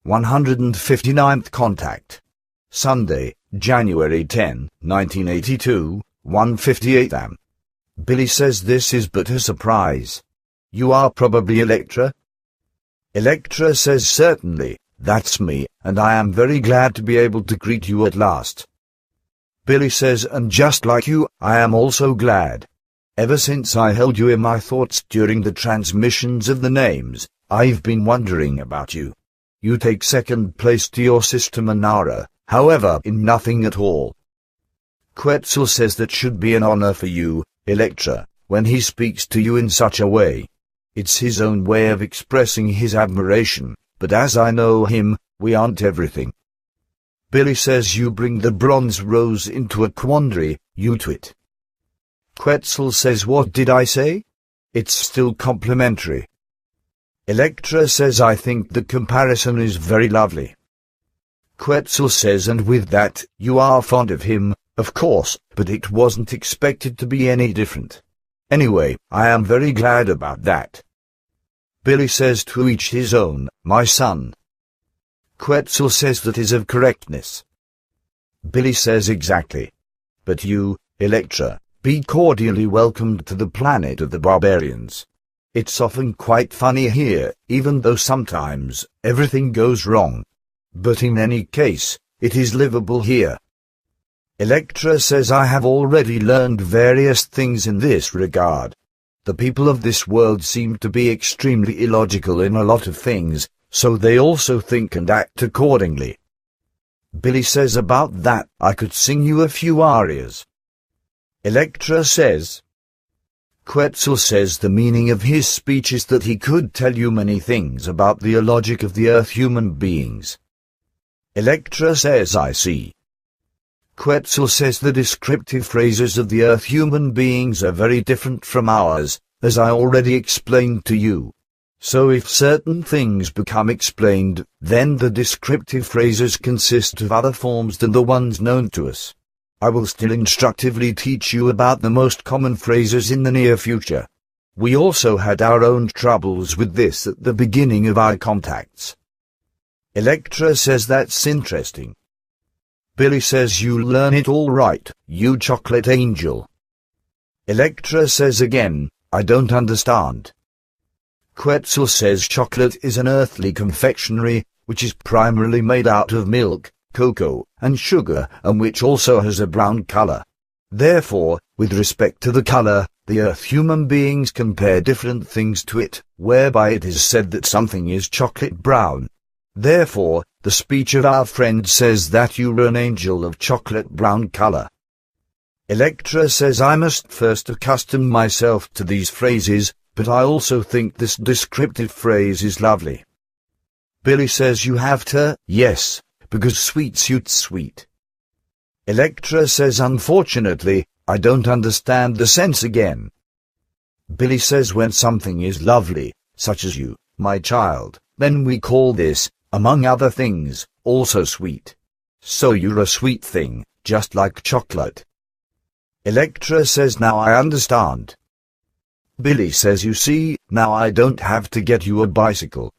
159th Contact. Sunday, January 10, 1982, 1:58 am. Billy says this is but a surprise. You are probably Elektra? Elektra says certainly, that's me, and I am very glad to be able to greet you at last. Billy says, and just like you, I am also glad. Ever since I held you in my thoughts during the transmissions of the names, I've been wondering about you. You take second place to your sister Menara, however, in nothing at all. Quetzal says that should be an honor for you, Elektra, when he speaks to you in such a way. It's his own way of expressing his admiration, but as I know him, we aren't everything. Billy says you bring the bronze rose into a quandary, you twit. Quetzal says what did I say? It's still complimentary. Elektra says I think the comparison is very lovely. Quetzal says and with that, you are fond of him, of course, but it wasn't expected to be any different. Anyway, I am very glad about that. Billy says to each his own, my son. Quetzal says that is of correctness. Billy says exactly. But you, Elektra, be cordially welcomed to the planet of the barbarians. It's often quite funny here, even though sometimes everything goes wrong. But in any case, it is livable here. Elektra says I have already learned various things in this regard. The people of this world seem to be extremely illogical in a lot of things, so they also think and act accordingly. Billy says about that I could sing you a few arias. Elektra says. Quetzal says the meaning of his speech is that he could tell you many things about the illogic of the Earth human beings. Elektra says I see. Quetzal says the descriptive phrases of the Earth human beings are very different from ours, as I already explained to you. So if certain things become explained, then the descriptive phrases consist of other forms than the ones known to us. I will still instructively teach you about the most common phrases in the near future. We also had our own troubles with this at the beginning of our contacts. Elektra says that's interesting. Billy says you learn it all right, you chocolate angel. Elektra says again, I don't understand. Quetzal says chocolate is an earthly confectionery, which is primarily made out of milk, cocoa, and sugar, and which also has a brown color. Therefore, with respect to the color, the Earth human beings compare different things to it, whereby it is said that something is chocolate brown. Therefore, the speech of our friend says that you are an angel of chocolate brown color. Elektra says I must first accustom myself to these phrases, but I also think this descriptive phrase is lovely. Billy says you have to, yes, because sweet suits sweet. Elektra says unfortunately, I don't understand the sense again. Billy says when something is lovely, such as you, my child, then we call this, among other things, also sweet. So you're a sweet thing, just like chocolate. Elektra says now I understand. Billy says you see, now I don't have to get you a bicycle.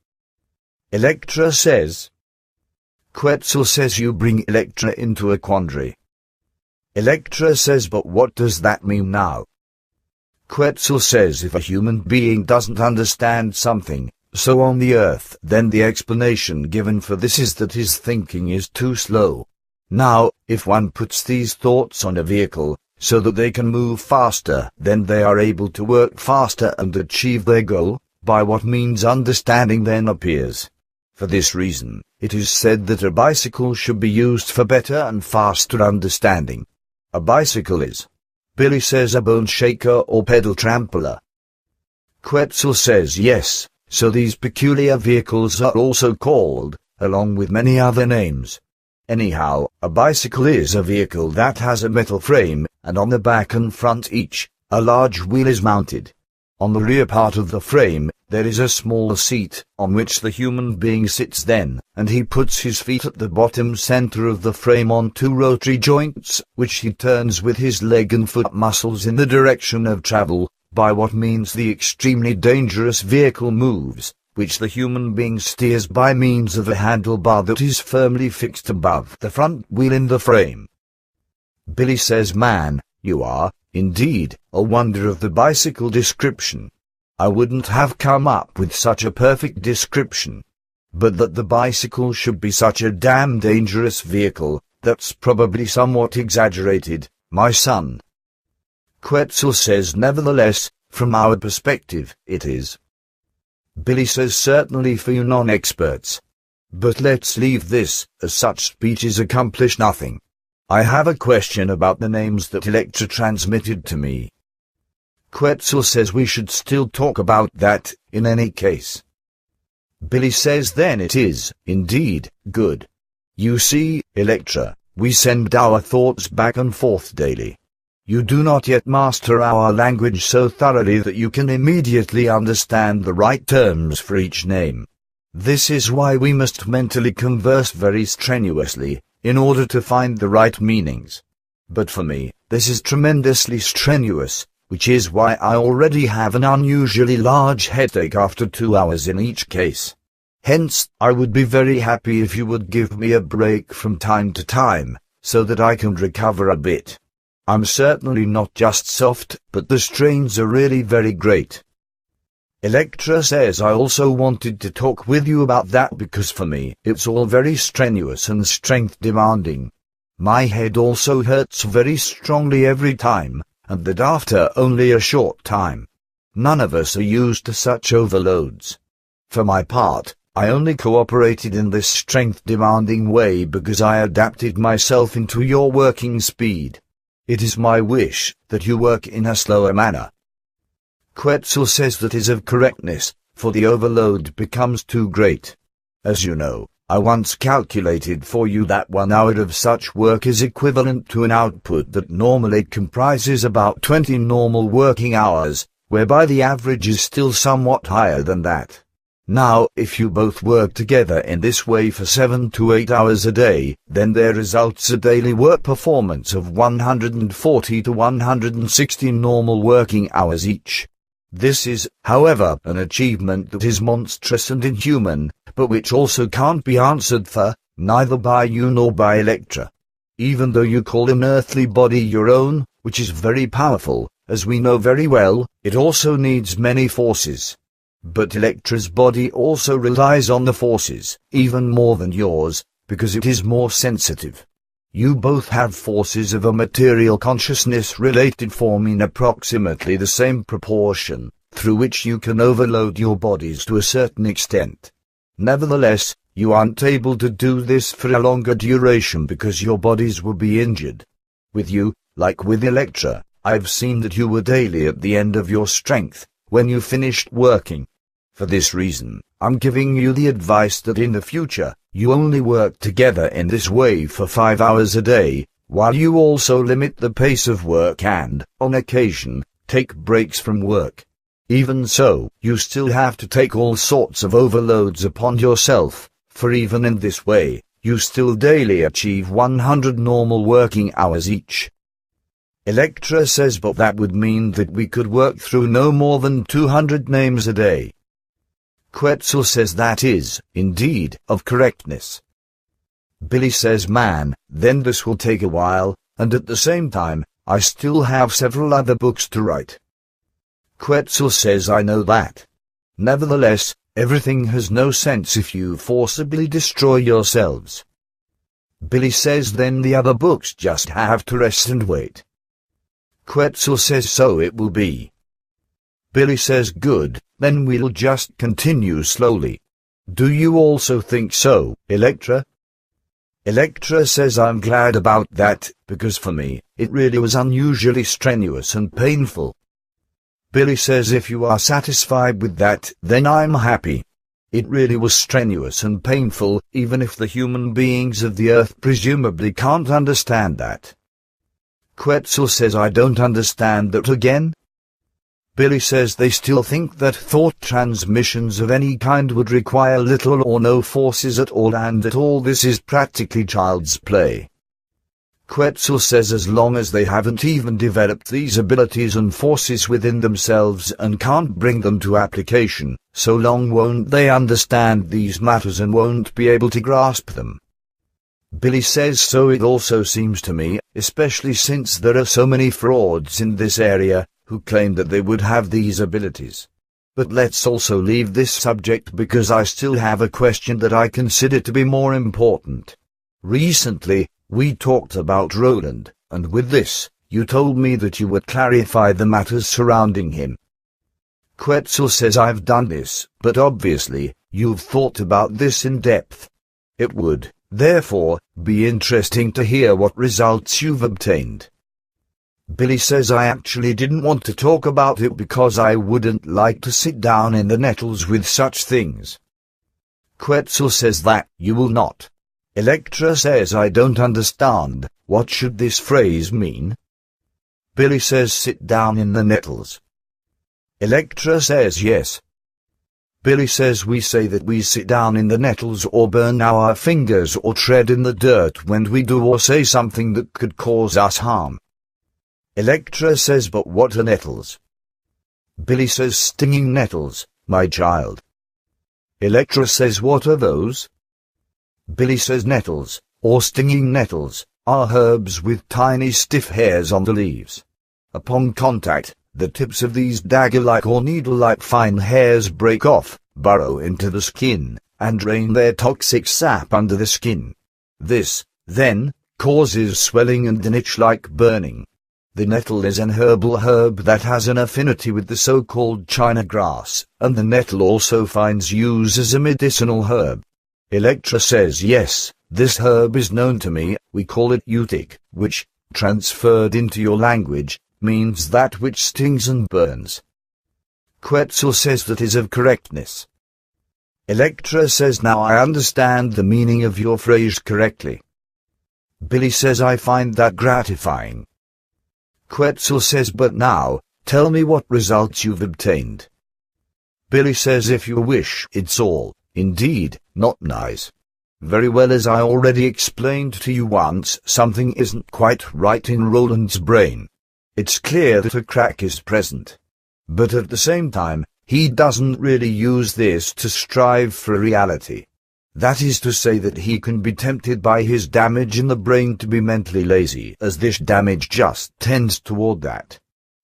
Elektra says. Quetzal says you bring Elektra into a quandary. Elektra says but what does that mean now? Quetzal says if a human being doesn't understand something, so on the Earth, then the explanation given for this is that his thinking is too slow. Now, if one puts these thoughts on a vehicle, so that they can move faster, then they are able to work faster and achieve their goal, by what means understanding then appears. For this reason, it is said that a bicycle should be used for better and faster understanding. A bicycle is, Billy says, a bone shaker or pedal trampler. Quetzal says yes, so these peculiar vehicles are also called, along with many other names. Anyhow, a bicycle is a vehicle that has a metal frame, and on the back and front each, a large wheel is mounted. On the rear part of the frame, there is a small seat, on which the human being sits then, and he puts his feet at the bottom center of the frame on two rotary joints, which he turns with his leg and foot muscles in the direction of travel, by what means the extremely dangerous vehicle moves, which the human being steers by means of a handlebar that is firmly fixed above the front wheel in the frame. Billy says, man, you are, indeed, a wonder of the bicycle description. I wouldn't have come up with such a perfect description. But that the bicycle should be such a damn dangerous vehicle, that's probably somewhat exaggerated, my son. Quetzal says, nevertheless, from our perspective, it is. Billy says, certainly for you non-experts. But let's leave this, as such speeches accomplish nothing. I have a question about the names that Elektra transmitted to me. Quetzal says we should still talk about that, in any case. Billy says, then it is, indeed, good. You see, Elektra, we send our thoughts back and forth daily. You do not yet master our language so thoroughly that you can immediately understand the right terms for each name. This is why we must mentally converse very strenuously, in order to find the right meanings. But for me, this is tremendously strenuous, which is why I already have an unusually large headache after 2 hours in each case. Hence, I would be very happy if you would give me a break from time to time, so that I can recover a bit. I'm certainly not just soft, but the strains are really very great. Elektra says, I also wanted to talk with you about that because for me, it's all very strenuous and strength demanding. My head also hurts very strongly every time, and that after only a short time. None of us are used to such overloads. For my part, I only cooperated in this strength-demanding way because I adapted myself into your working speed. It is my wish that you work in a slower manner. Quetzal says that is of correctness, for the overload becomes too great. As you know, I once calculated for you that 1 hour of such work is equivalent to an output that normally comprises about 20 normal working hours, whereby the average is still somewhat higher than that. Now, if you both work together in this way for 7 to 8 hours a day, then there results a daily work performance of 140 to 160 normal working hours each. This is, however, an achievement that is monstrous and inhuman, but which also can't be answered for, neither by you nor by Elektra. Even though you call an earthly body your own, which is very powerful, as we know very well, it also needs many forces. But Elektra's body also relies on the forces, even more than yours, because it is more sensitive. You both have forces of a material consciousness related form in approximately the same proportion, through which you can overload your bodies to a certain extent. Nevertheless, you aren't able to do this for a longer duration because your bodies will be injured. With you, like with Elektra, I've seen that you were daily at the end of your strength, when you finished working. For this reason, I'm giving you the advice that in the future, you only work together in this way for 5 hours a day, while you also limit the pace of work and, on occasion, take breaks from work. Even so, you still have to take all sorts of overloads upon yourself, for even in this way, you still daily achieve 100 normal working hours each. Elektra says, but that would mean that we could work through no more than 200 names a day. Quetzal says that is, indeed, of correctness. Billy says, man, then this will take a while, and at the same time, I still have several other books to write. Quetzal says, I know that. Nevertheless, everything has no sense if you forcibly destroy yourselves. Billy says, then the other books just have to rest and wait. Quetzal says, so it will be. Billy says, good, then we'll just continue slowly. Do you also think so, Elektra? Elektra says, I'm glad about that, because for me, it really was unusually strenuous and painful. Billy says, if you are satisfied with that, then I'm happy. It really was strenuous and painful, even if the human beings of the earth presumably can't understand that. Quetzal says, I don't understand that again. Billy says they still think that thought transmissions of any kind would require little or no forces at all, and that all this is practically child's play. Quetzal says as long as they haven't even developed these abilities and forces within themselves and can't bring them to application, so long won't they understand these matters and won't be able to grasp them. Billy says so it also seems to me, especially since there are so many frauds in this area, who claim that they would have these abilities. But let's also leave this subject because I still have a question that I consider to be more important. Recently, we talked about Roland, and with this, you told me that you would clarify the matters surrounding him. Quetzal says I've done this, but obviously, you've thought about this in depth. It would, therefore, be interesting to hear what results you've obtained. Billy says I actually didn't want to talk about it because I wouldn't like to sit down in the nettles with such things. Quetzal says that you will not. Elektra says I don't understand, what should this phrase mean? Billy says sit down in the nettles. Elektra says yes. Billy says we say that we sit down in the nettles or burn our fingers or tread in the dirt when we do or say something that could cause us harm. Elektra says but what are nettles? Billy says stinging nettles, my child. Elektra says what are those? Billy says nettles, or stinging nettles, are herbs with tiny stiff hairs on the leaves. Upon contact, the tips of these dagger-like or needle-like fine hairs break off, burrow into the skin, and drain their toxic sap under the skin. This, then, causes swelling and an itch-like burning. The nettle is an herbal herb that has an affinity with the so-called China grass, and the nettle also finds use as a medicinal herb. Elektra says yes, this herb is known to me, we call it utic, which, transferred into your language, means that which stings and burns. Quetzal says that is of correctness. Elektra says now I understand the meaning of your phrase correctly. Billy says I find that gratifying. Quetzal says but now, tell me what results you've obtained. Billy says if you wish it's all, indeed, not nice. Very well as I already explained to you once something isn't quite right in Roland's brain. It's clear that a crack is present. But at the same time, he doesn't really use this to strive for reality. That is to say that he can be tempted by his damage in the brain to be mentally lazy, as this damage just tends toward that.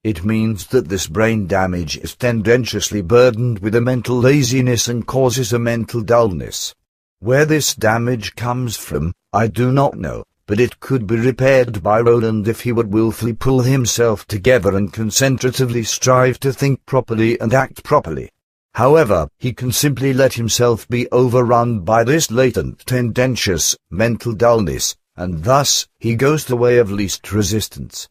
It means that this brain damage is tendentiously burdened with a mental laziness and causes a mental dullness. Where this damage comes from, I do not know, but it could be repaired by Roland if he would willfully pull himself together and concentratively strive to think properly and act properly. However, he can simply let himself be overrun by this latent tendentious mental dullness, and thus he goes the way of least resistance.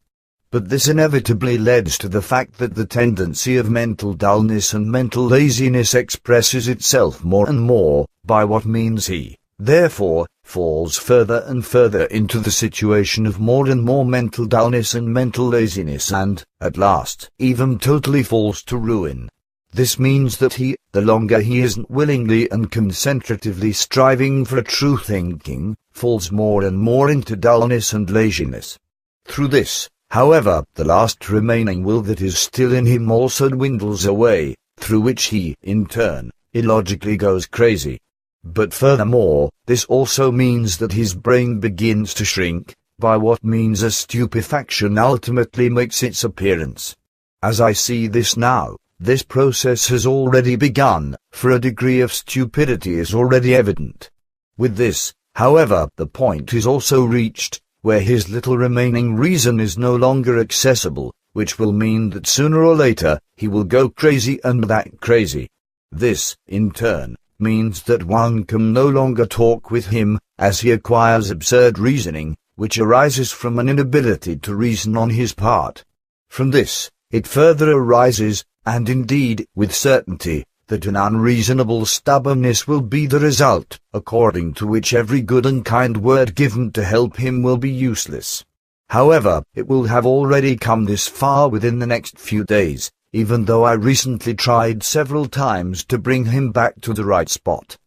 But this inevitably leads to the fact that the tendency of mental dullness and mental laziness expresses itself more and more, by what means he, therefore, falls further and further into the situation of more and more mental dullness and mental laziness and, at last, even totally falls to ruin. This means that he, the longer he isn't willingly and concentratively striving for true thinking, falls more and more into dullness and laziness. Through this, however, the last remaining will that is still in him also dwindles away, through which he, in turn, illogically goes crazy. But furthermore, this also means that his brain begins to shrink, by what means a stupefaction ultimately makes its appearance. As I see this now, this process has already begun, for a degree of stupidity is already evident. With this, however, the point is also reached, where his little remaining reason is no longer accessible, which will mean that sooner or later, he will go crazy and that crazy. This, in turn, means that one can no longer talk with him, as he acquires absurd reasoning, which arises from an inability to reason on his part. From this, it further arises, and indeed, with certainty, that an unreasonable stubbornness will be the result, according to which every good and kind word given to help him will be useless. However, it will have already come this far within the next few days, even though I recently tried several times to bring him back to the right spot.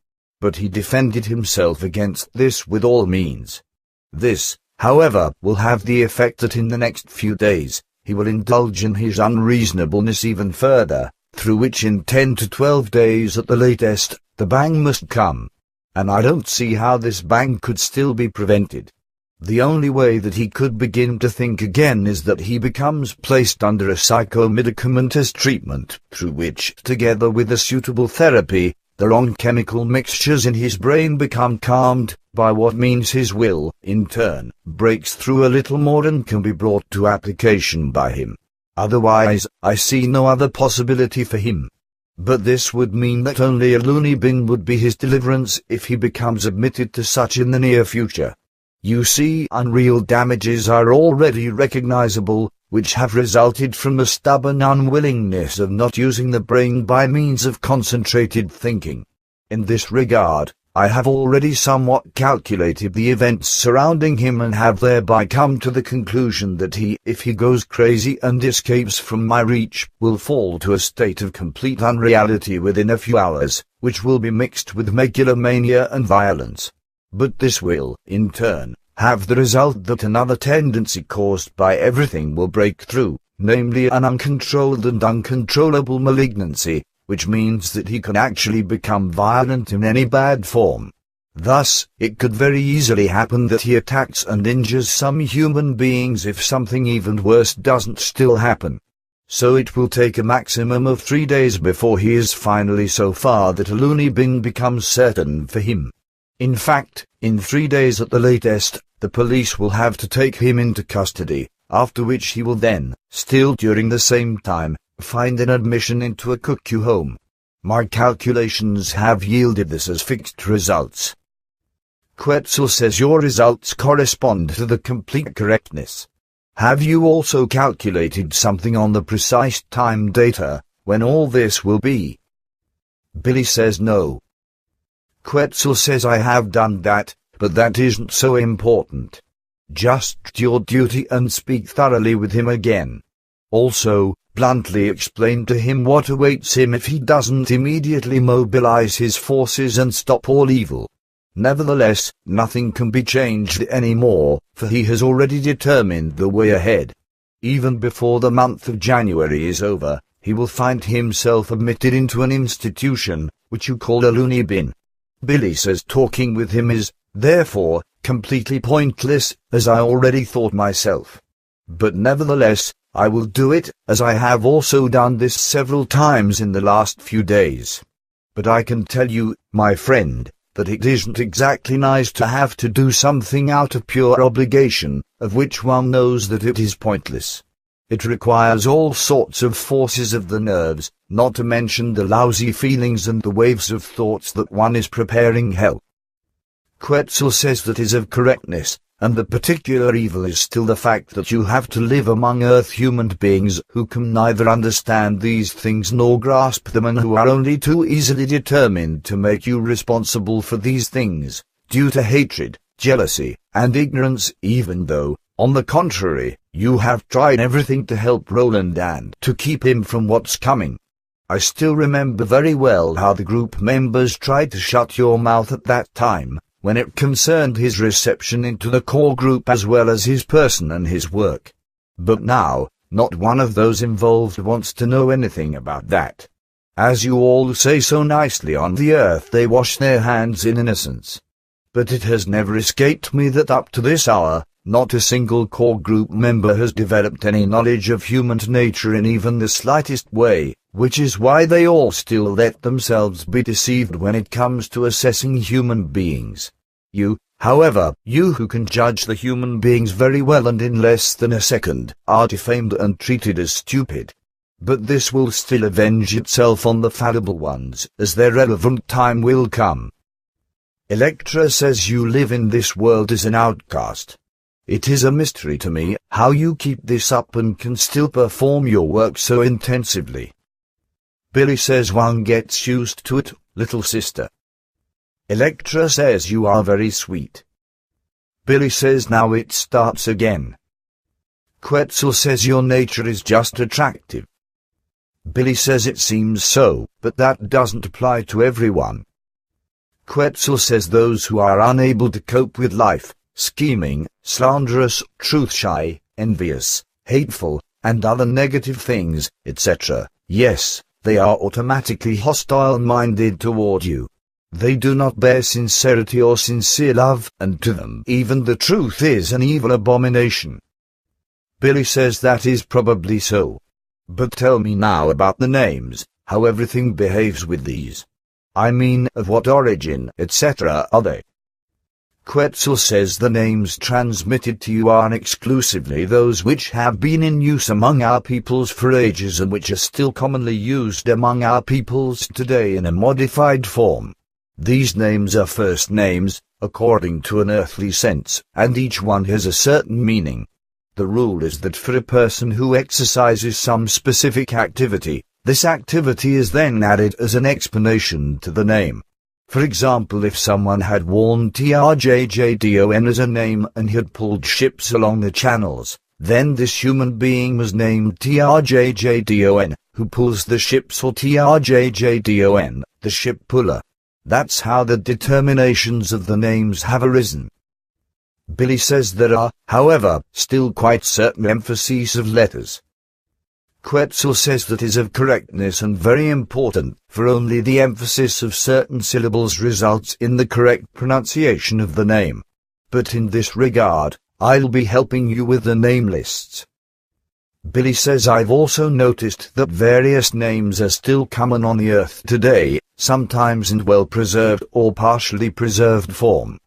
But he defended himself against this with all means. This, however, will have the effect that in the next few days, he will indulge in his unreasonableness even further, through which in 10 to 12 days at the latest, the bang must come. And I don't see how this bang could still be prevented. The only way that he could begin to think again is that he becomes placed under a psychomedicamentous treatment, through which, together with a suitable therapy, the wrong chemical mixtures in his brain become calmed, by what means his will, in turn, breaks through a little more and can be brought to application by him. Otherwise, I see no other possibility for him. But this would mean that only a loony bin would be his deliverance if he becomes admitted to such in the near future. You see, unreal damages are already recognizable, which have resulted from the stubborn unwillingness of not using the brain by means of concentrated thinking. In this regard, I have already somewhat calculated the events surrounding him and have thereby come to the conclusion that he, if he goes crazy and escapes from my reach, will fall to a state of complete unreality within a few hours, which will be mixed with megalomania and violence. But this will, in turn, have the result that another tendency caused by everything will break through, namely an uncontrolled and uncontrollable malignancy, which means that he can actually become violent in any bad form. Thus, it could very easily happen that he attacks and injures some human beings if something even worse doesn't still happen. So it will take a maximum of 3 days before he is finally so far that a loony bin becomes certain for him. In fact, in 3 days at the latest, the police will have to take him into custody, after which he will then, still during the same time, find an admission into a cuckoo home. My calculations have yielded this as fixed results. Quetzal says your results correspond to the complete correctness. Have you also calculated something on the precise time data, when all this will be? Billy says no. Quetzal says I have done that, but that isn't so important. Just do your duty and speak thoroughly with him again. Also, bluntly explain to him what awaits him if he doesn't immediately mobilize his forces and stop all evil. Nevertheless, nothing can be changed anymore, for he has already determined the way ahead. Even before the month of January is over, he will find himself admitted into an institution, which you call a loony bin. Billy says talking with him is, therefore, completely pointless, as I already thought myself. But nevertheless, I will do it, as I have also done this several times in the last few days. But I can tell you, my friend, that it isn't exactly nice to have to do something out of pure obligation, of which one knows that it is pointless. It requires all sorts of forces of the nerves, not to mention the lousy feelings and the waves of thoughts that one is preparing hell. Quetzal says that is of correctness, and the particular evil is still the fact that you have to live among Earth human beings who can neither understand these things nor grasp them and who are only too easily determined to make you responsible for these things, due to hatred, jealousy, and ignorance, even though, on the contrary, you have tried everything to help Roland and to keep him from what's coming. I still remember very well how the group members tried to shut your mouth at that time, when it concerned his reception into the core group as well as his person and his work. But now, not one of those involved wants to know anything about that. As you all say so nicely on the Earth, they wash their hands in innocence. But it has never escaped me that up to this hour, not a single core group member has developed any knowledge of human nature in even the slightest way, which is why they all still let themselves be deceived when it comes to assessing human beings. You, however, you who can judge the human beings very well and in less than a second, are defamed and treated as stupid. But this will still avenge itself on the fallible ones, as their relevant time will come. Elektra says you live in this world as an outcast. It is a mystery to me how you keep this up and can still perform your work so intensively. Billy says one gets used to it, little sister. Elektra says you are very sweet. Billy says now it starts again. Quetzal says your nature is just attractive. Billy says it seems so, but that doesn't apply to everyone. Quetzal says those who are unable to cope with life, scheming, slanderous, truth-shy, envious, hateful, and other negative things, etc. Yes, they are automatically hostile-minded toward you. They do not bear sincerity or sincere love, and to them even the truth is an evil abomination. Billy says that is probably so. But tell me now about the names, how everything behaves with these. I mean, of what origin, etc. are they? Quetzal says the names transmitted to you are exclusively those which have been in use among our peoples for ages and which are still commonly used among our peoples today in a modified form. These names are first names, according to an earthly sense, and each one has a certain meaning. The rule is that for a person who exercises some specific activity, this activity is then added as an explanation to the name. For example, if someone had worn Trjjdon as a name and had pulled ships along the channels, then this human being was named Trjjdon, who pulls the ships, or Trjjdon, the ship puller. That's how the determinations of the names have arisen. Billy says there are, however, still quite certain emphases of letters. Quetzal says that is of correctness and very important, for only the emphasis of certain syllables results in the correct pronunciation of the name. But in this regard, I'll be helping you with the name lists. Billy says I've also noticed that various names are still common on the earth today, sometimes in well-preserved or partially preserved form.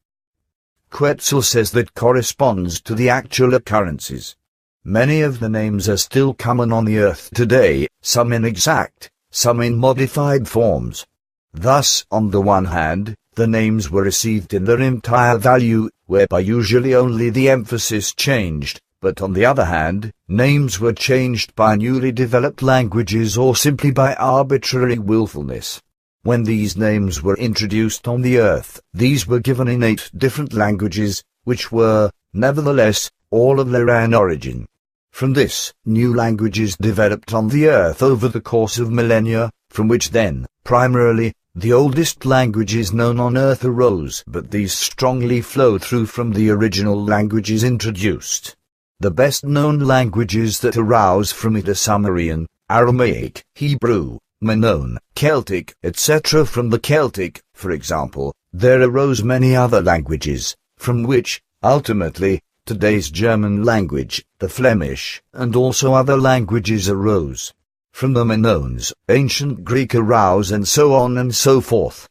Quetzal says that corresponds to the actual occurrences. Many of the names are still common on the earth today, some inexact, some in modified forms. Thus, on the one hand, the names were received in their entire value, whereby usually only the emphasis changed, but on the other hand, names were changed by newly developed languages or simply by arbitrary willfulness. When these names were introduced on the earth, these were given in 8 different languages, which were, nevertheless, all of Lyran origin. From this, new languages developed on the earth over the course of millennia, from which then, primarily, the oldest languages known on earth arose, but these strongly flow through from the original languages introduced. The best-known languages that arouse from it are Sumerian, Aramaic, Hebrew, Minoan, Celtic, etc. From the Celtic, for example, there arose many other languages, from which, ultimately, today's German language, the Flemish, and also other languages arose. From the Minoans, ancient Greek arose, and so on and so forth.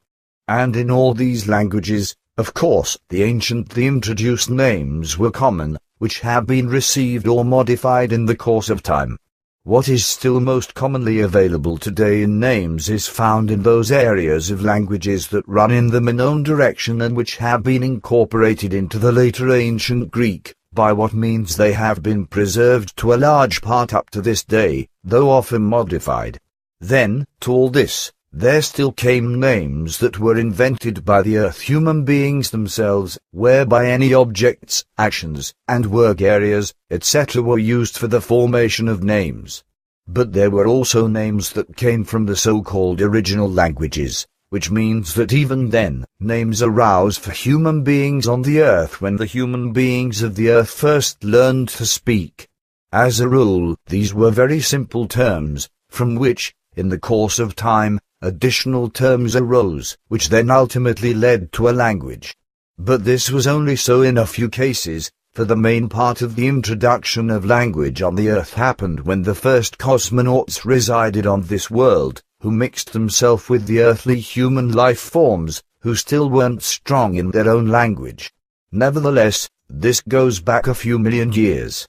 And in all these languages, of course, the anciently introduced names were common, which have been received or modified in the course of time. What is still most commonly available today in names is found in those areas of languages that run in the Minoan direction and which have been incorporated into the later ancient Greek, by what means they have been preserved to a large part up to this day, though often modified. Then, to all this, there still came names that were invented by the earth human beings themselves, whereby any objects, actions, and work areas, etc. were used for the formation of names. But there were also names that came from the so-called original languages, which means that even then, names arose for human beings on the earth when the human beings of the earth first learned to speak. As a rule, these were very simple terms, from which, in the course of time, additional terms arose, which then ultimately led to a language. But this was only so in a few cases, for the main part of the introduction of language on the earth happened when the first cosmonauts resided on this world, who mixed themselves with the earthly human life forms, who still weren't strong in their own language. Nevertheless, this goes back a few million years.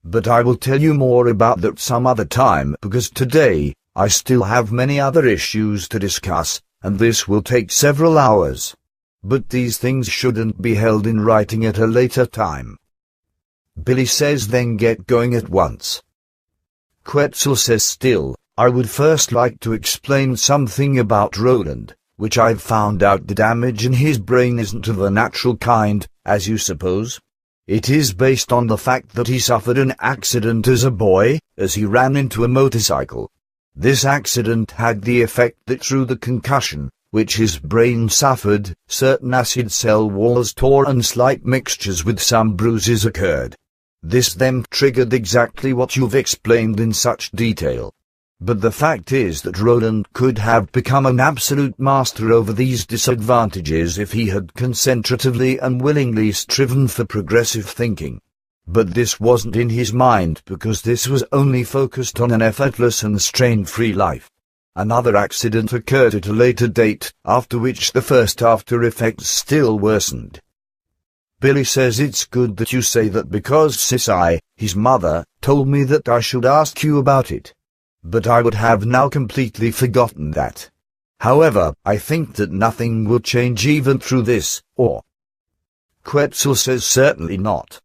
But I will tell you more about that some other time, because today, I still have many other issues to discuss, and this will take several hours. But these things shouldn't be held in writing at a later time. Billy says then get going at once. Quetzal says still, I would first like to explain something about Roland, which I've found out the damage in his brain isn't of the natural kind, as you suppose. It is based on the fact that he suffered an accident as a boy, as he ran into a motorcycle. This accident had the effect that through the concussion, which his brain suffered, certain acid cell walls tore and slight mixtures with some bruises occurred. This then triggered exactly what you've explained in such detail. But the fact is that Roland could have become an absolute master over these disadvantages if he had concentratively and willingly striven for progressive thinking. But this wasn't in his mind because this was only focused on an effortless and strain-free life. Another accident occurred at a later date, after which the first after effects still worsened. Billy says it's good that you say that because Sisai, his mother, told me that I should ask you about it. But I would have now completely forgotten that. However, I think that nothing will change even through this, or... Quetzal says certainly not.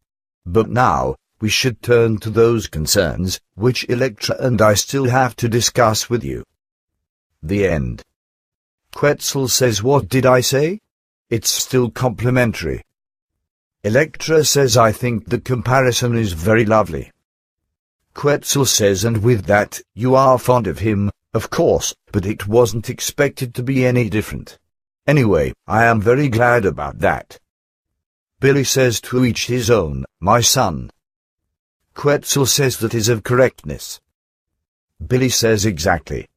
But now, we should turn to those concerns, which Elektra and I still have to discuss with you. The end. Quetzal says what did I say? It's still complimentary. Elektra says I think the comparison is very lovely. Quetzal says and with that, you are fond of him, of course, but it wasn't expected to be any different. Anyway, I am very glad about that. Billy says to each his own, my son. Quetzal says that is of correctness. Billy says exactly.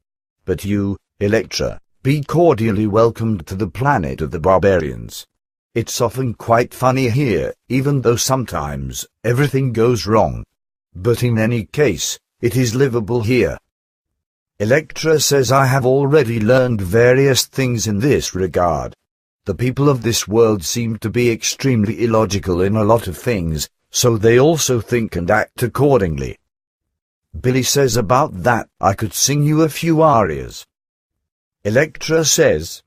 But you, Elektra, be cordially welcomed to the planet of the barbarians. It's often quite funny here, even though sometimes everything goes wrong. But in any case, it is livable here. Elektra says I have already learned various things in this regard. The people of this world seem to be extremely illogical in a lot of things, so they also think and act accordingly. Billy says about that I could sing you a few arias. Elektra says.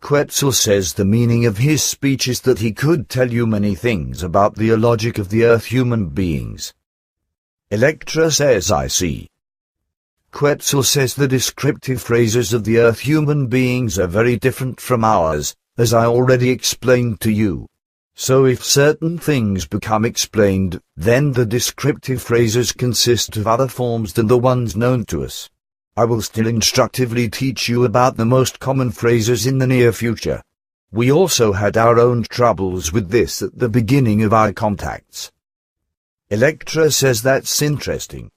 Quetzal says the meaning of his speech is that he could tell you many things about the illogic of the Earth human beings. Elektra says I see. Quetzal says the descriptive phrases of the Earth human beings are very different from ours, as I already explained to you. So if certain things become explained, then the descriptive phrases consist of other forms than the ones known to us. I will still instructively teach you about the most common phrases in the near future. We also had our own troubles with this at the beginning of our contacts. Elektra says that's interesting.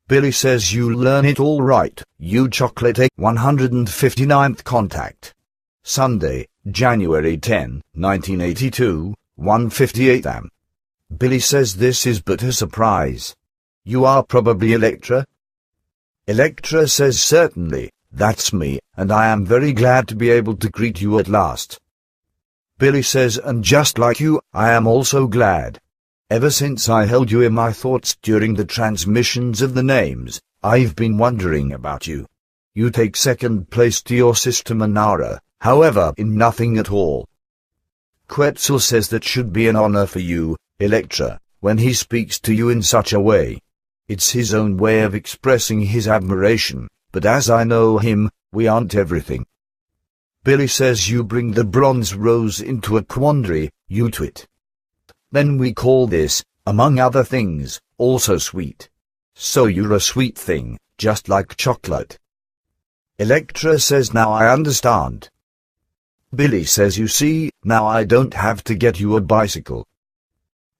Billy says you learn it all right, you chocolate egg. 159th contact. Sunday, January 10, 1982, 1:58 am. Billy says this is but a surprise. You are probably Elektra? Elektra says certainly, that's me, and I am very glad to be able to greet you at last. Billy says and just like you, I am also glad. Ever since I held you in my thoughts during the transmissions of the names, I've been wondering about you. You take second place to your sister Menara, however in nothing at all. Quetzal says that should be an honor for you, Elektra, when he speaks to you in such a way. It's his own way of expressing his admiration, but as I know him, we aren't everything. Billy says you bring the bronze rose into a quandary, you twit. Then we call this, among other things, also sweet. So you're a sweet thing, just like chocolate. Elektra says now I understand. Billy says you see, now I don't have to get you a bicycle.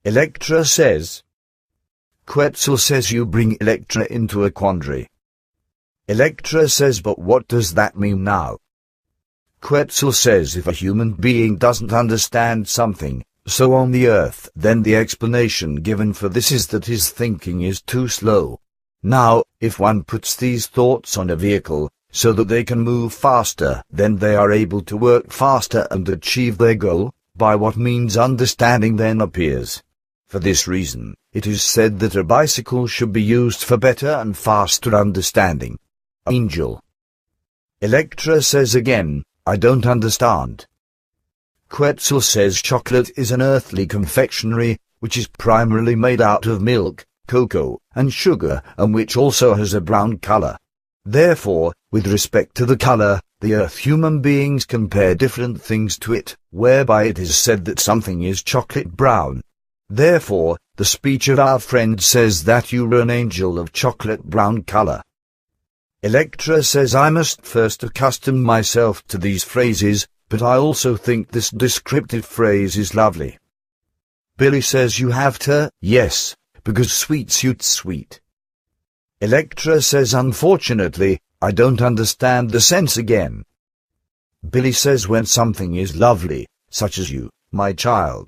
Elektra says. Quetzal says you bring Elektra into a quandary. Elektra says but what does that mean now? Quetzal says if a human being doesn't understand something, so on the Earth, then the explanation given for this is that his thinking is too slow. Now, if one puts these thoughts on a vehicle, so that they can move faster, then they are able to work faster and achieve their goal, by what means understanding then appears. For this reason, it is said that a bicycle should be used for better and faster understanding. Angel. Elektra says again, I don't understand. Quetzal says chocolate is an earthly confectionery, which is primarily made out of milk, cocoa, and sugar, and which also has a brown color. Therefore, with respect to the color, the Earth human beings compare different things to it, whereby it is said that something is chocolate brown. Therefore, the speech of our friend says that you are an angel of chocolate brown color. Elektra says I must first accustom myself to these phrases, but I also think this descriptive phrase is lovely. Billy says you have to, yes, because sweet suits sweet. Elektra says unfortunately, I don't understand the sense again. Billy says when something is lovely, such as you, my child,